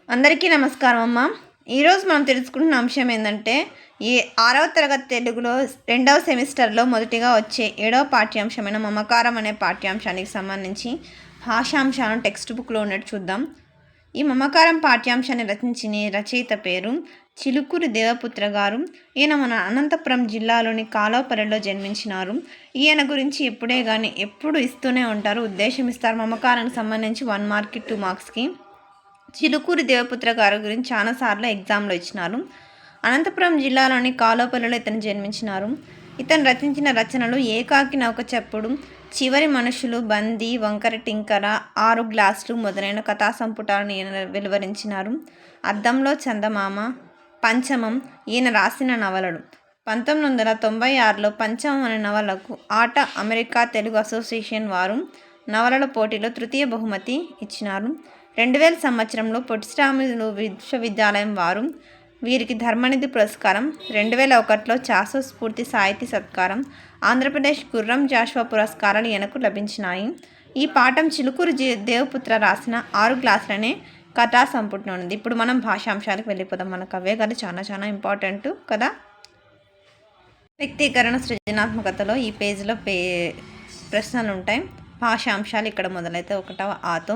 అందరికీ నమస్కారం అమ్మ. ఈరోజు మనం తెలుసుకుంటున్న అంశం ఏంటంటే ఈ 6వ తరగతి తెలుగులో 2వ సెమిస్టర్లో మొదటిగా వచ్చే 7వ పాఠ్యాంశమైన మమకారం అనే పాఠ్యాంశానికి సంబంధించి భాషాంశాలను టెక్స్ట్ బుక్లో ఉన్నట్టు చూద్దాం. ఈ మమకారం పాఠ్యాంశాన్ని రచించిన రచయిత పేరు చిలుకూరి దేవపుత్ర గారు. ఈయన మన అనంతపురం జిల్లాలోని కాలువపల్లిలో జన్మించినారు. ఈయన గురించి ఎప్పుడు ఇస్తూనే ఉంటారు, ఉద్దేశం ఇస్తారు. మమకారానికి సంబంధించి 1 మార్క్కి 2 మార్క్స్కి. చిలుకూరి దేవపుత్ర గారి గురించి చాలాసార్లు ఎగ్జామ్లో ఇచ్చినారు. అనంతపురం జిల్లాలోని కాలువపల్లిలో ఇతను జన్మించినారు. ఇతను రచించిన రచనలు ఏకాకి నౌక చప్పుడు, చివరి మనుషులు, బందీ, వంకర టింకర, 6 గ్లాసులు మొదలైన కథా సంపుటాలను ఈయన వెలువరించినారు. అద్దంలో చందమామ, పంచమం ఈయన రాసిన నవలలు. 1996లో పంచమం అనే నవలకు ఆట అమెరికా తెలుగు అసోసియేషన్ వారు నవలల పోటీలో తృతీయ బహుమతి ఇచ్చినారు. 2000 సంవత్సరంలో పొట్టిశ్రాములు విశ్వవిద్యాలయం వారు వీరికి ధర్మనిధి పురస్కారం, 2001లో చాసో స్ఫూర్తి సాహితీ సత్కారం, ఆంధ్రప్రదేశ్ గుర్రం జాషువా పురస్కారాలు ఈయనకు లభించినాయి. ఈ పాఠం చిలుకూరి దేవపుత్ర రాసిన 6 గ్లాసులనే కథా సంపుటం ఉంది. ఇప్పుడు మనం భాషాంశాలకు వెళ్ళిపోదాం. మనకు అవే కదా చాలా ఇంపార్టెంట్ కదా. వ్యక్తీకరణ సృజనాత్మకతలో ఈ పేజీలో ప్రశ్నలు ఉంటాయి. భాషాంశాలు ఇక్కడ మొదలైతే 1వ ఆతో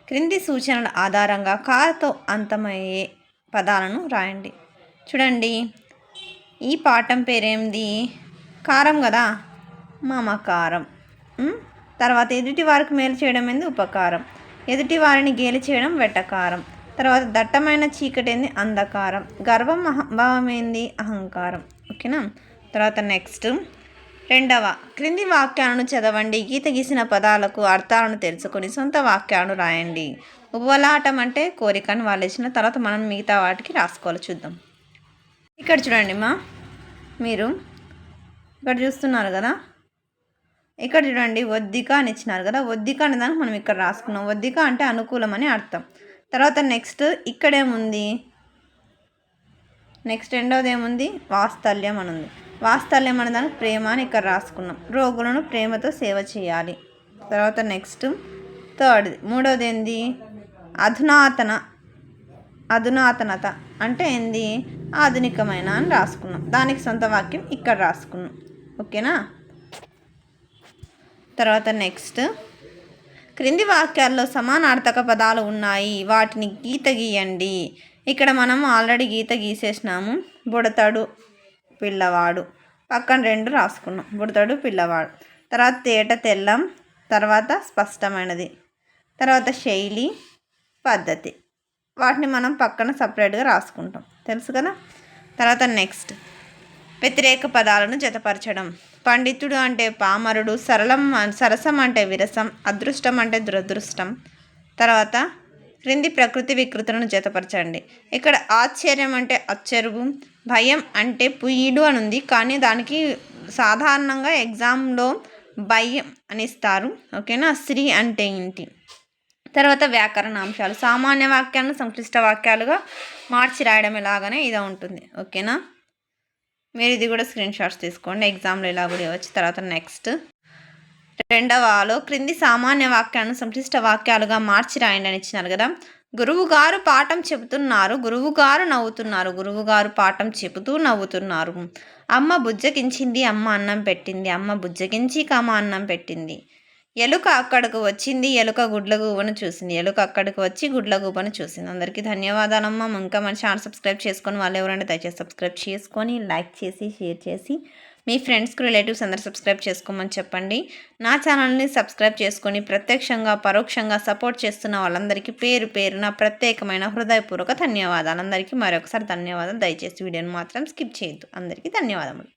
క్రింది సూచనల ఆధారంగా కాతో అంతమయ్యే పదాలను రాయండి. చూడండి, ఈ పాఠం పేరేంది? కారం కదా, మమకారం. తర్వాత ఎదుటి వారికి మేలు చేయడం ఏంది? ఉపకారం. ఎదుటి వారిని గేలి చేయడం వెటకారం. తర్వాత దట్టమైన చీకటి ఏంది? అంధకారం. గర్వం అహంభావం ఏంది? అహంకారం. ఓకేనా. తర్వాత నెక్స్ట్ 2వ క్రింది వాక్యాలను చదవండి. గీత గీసిన పదాలకు అర్థాలను తెలుసుకొని సొంత వాక్యాలను రాయండి. ఉపలాటం అంటే కోరికను వాళ్ళు ఇచ్చిన తర్వాత మనం మిగతా వాటికి రాసుకోవాలి. చూద్దాం. ఇక్కడ చూడండి మీరు ఇక్కడ చూస్తున్నారు కదా, ఇక్కడ చూడండి ఒద్దిక అని ఇచ్చినారు కదా. ఒద్దిక అనే దానికి మనం ఇక్కడ రాసుకున్నాం. ఒద్దిక అంటే అనుకూలం అని అర్థం. తర్వాత నెక్స్ట్ ఇక్కడేముంది? నెక్స్ట్ 2వది ఏముంది? వాత్సల్యం అని ఉంది. వాత్సల్యం అనే దానికి ప్రేమ అని ఇక్కడ రాసుకున్నాం. రోగులను ప్రేమతో సేవ చేయాలి. తర్వాత నెక్స్ట్ 3వది ఏంది? అధునాతనత అంటే ఏంది? ఆధునికమైన అని రాసుకున్నాం. దానికి సొంత వాక్యం ఇక్కడ రాసుకున్నాం. ఓకేనా. తర్వాత నెక్స్ట్ క్రింది వాక్యాల్లో సమానార్థక పదాలు ఉన్నాయి, వాటిని గీత గీయండి. ఇక్కడ మనం ఆల్రెడీ గీత గీసేసినాము. బుడతడు, పిల్లవాడు, పక్కన 2 రాసుకున్నాం. బుడతడు, పిల్లవాడు. తర్వాత తేట, తెల్లం. తర్వాత స్పష్టమైనది. తర్వాత శైలి, పద్ధతి. వాటిని మనం పక్కన సపరేట్గా రాసుకుంటాం, తెలుసు కదా. తర్వాత నెక్స్ట్ వ్యతిరేక పదాలను జతపరచడం. పండితుడు అంటే పామరుడు, సరసం అంటే విరసం, అదృష్టం అంటే దురదృష్టం. తర్వాత క్రింది ప్రకృతి వికృతులను జతపరచండి. ఇక్కడ ఆశ్చర్యం అంటే అచ్చరువు, భయం అంటే పుయ్యుడు అని ఉంది, కానీ దానికి సాధారణంగా ఎగ్జామ్లో భయం అని ఇస్తారు. ఓకేనా. శ్రీ అంటే ఇంటి. తర్వాత వ్యాకరణ అంశాలు. సామాన్య వాక్యాలను సంక్లిష్ట వాక్యాలుగా మార్చి రాయడం ఎలాగనే ఇదే ఉంటుంది. ఓకేనా. మీరు ఇది కూడా స్క్రీన్ షాట్స్ తీసుకోండి, ఎగ్జామ్లో ఇలా కూడా ఇవ్వచ్చు. తర్వాత నెక్స్ట్ 2వలో క్రింది సామాన్య వాక్యాలను సంక్లిష్ట వాక్యాలుగా మార్చి రాయండి అని ఇచ్చినారు కదా. గురువుగారు పాఠం చెబుతున్నారు, గురువుగారు నవ్వుతున్నారు, గురువుగారు పాఠం చెబుతూ నవ్వుతున్నారు. అమ్మ బుజ్జగించింది, అమ్మ అన్నం పెట్టింది, అమ్మ బుజ్జగించి అన్నం పెట్టింది. ఎలుక అక్కడికి వచ్చింది, ఎలుక గుడ్లగూబను చూసింది, ఎలుక అక్కడికి వచ్చి గుడ్లగూబను చూసింది. అందరికీ ధన్యవాదాలమ్మా. ఇంకా మన ఛానల్ సబ్స్క్రైబ్ చేసుకొని వాళ్ళు ఎవరైనా దయచేసి సబ్స్క్రైబ్ చేసుకొని లైక్ చేసి షేర్ చేసి మీ ఫ్రెండ్స్కి రిలేటివ్స్ అందరు సబ్స్క్రైబ్ చేసుకోమని చెప్పండి. నా ఛానల్ని సబ్స్క్రైబ్ చేసుకొని ప్రత్యక్షంగా పరోక్షంగా సపోర్ట్ చేస్తున్న వాళ్ళందరికీ పేరు పేరున ప్రత్యేకమైన హృదయపూర్వక ధన్యవాదాలు. అందరికీ మరొకసారి ధన్యవాదాలు. దయచేసి వీడియోని మాత్రం స్కిప్ చేయొద్దు. అందరికీ ధన్యవాదములు.